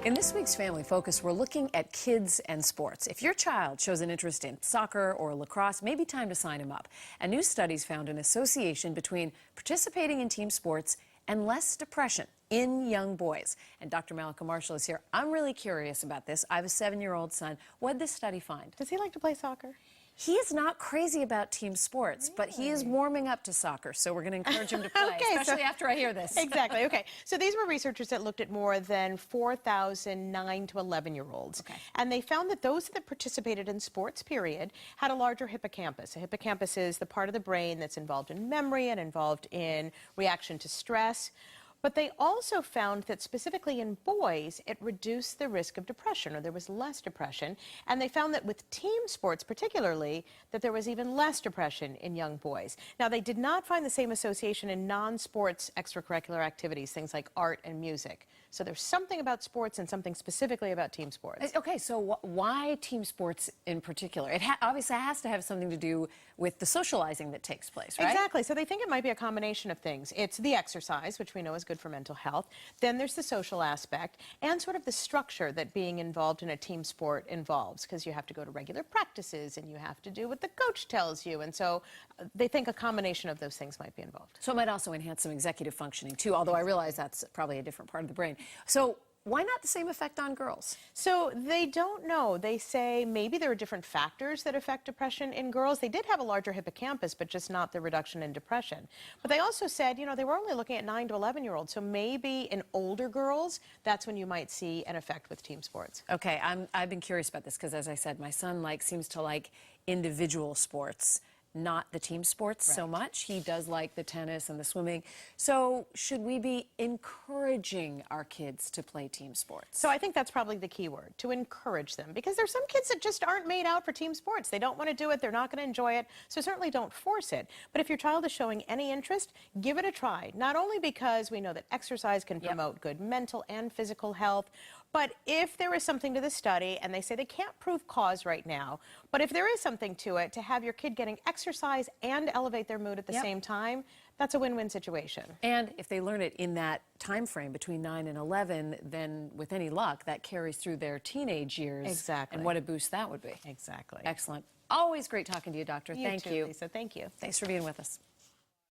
In this week's Family Focus, we're looking at kids and sports. If your child shows an interest in soccer or lacrosse, maybe time to sign him up. And new studies found an association between participating in team sports and less depression in young boys. And Dr. Mallika Marshall is here. I'm really curious about this. I have a 7-year-old son. What did this study find? Does he like to play soccer? He is not crazy about team sports, but he is warming up to soccer, so we're going to encourage him to play, especially after I hear this. Exactly. Okay. So these were researchers that looked at more than 4,000 9 to 11-year-olds. Okay. And they found that those that participated in sports, period, had a larger hippocampus. A hippocampus is the part of the brain that's involved in memory and involved in reaction to stress. But they also found that specifically in boys, it reduced the risk of depression, or there was less depression. And they found that with team sports particularly, that there was even less depression in young boys. Now, they did not find the same association in non-sports extracurricular activities, things like art and music. So there's something about sports and something specifically about team sports. Okay, so why team sports in particular? It obviously has to have something to do with the socializing that takes place, right? Exactly. So they think it might be a combination of things. It's the exercise, which we know is good for mental health. Then there's the social aspect and sort of the structure that being involved in a team sport involves, because you have to go to regular practices and you have to do what the coach tells you. And so they think a combination of those things might be involved. So it might also enhance some executive functioning too, although I realize that's probably a different part of the brain. So why not the same effect on girls? So they don't know. They say maybe there are different factors that affect depression in girls. They did have a larger hippocampus, but just not the reduction in depression. But they also said, you know, they were only looking at 9 to 11-year-olds. So maybe in older girls, that's when you might see an effect with team sports. Okay, I've been curious about this because, as I said, my son seems to like individual sports, not the team sports so much. He does like the tennis and the swimming. So should we be encouraging our kids to play team sports? So I think that's probably the key word, to encourage them, because there's some kids that just aren't made out for team sports. They don't want to do it. They're not going to enjoy it. So certainly don't force it. But if your child is showing any interest, give it a try. Not only because we know that exercise can promote good mental and physical health, but if there is something to the study, and they say they can't prove cause right now, but if there is something to it, to have your kid getting exercise and elevate their mood at the same time, that's a win-win situation. And if they learn it in that time frame between 9 and 11, then with any luck, that carries through their teenage years. Exactly. And what a boost that would be. Exactly. Excellent. Always great talking to you, Doctor. Thank you. Lisa. Thank you. Thanks for being with us.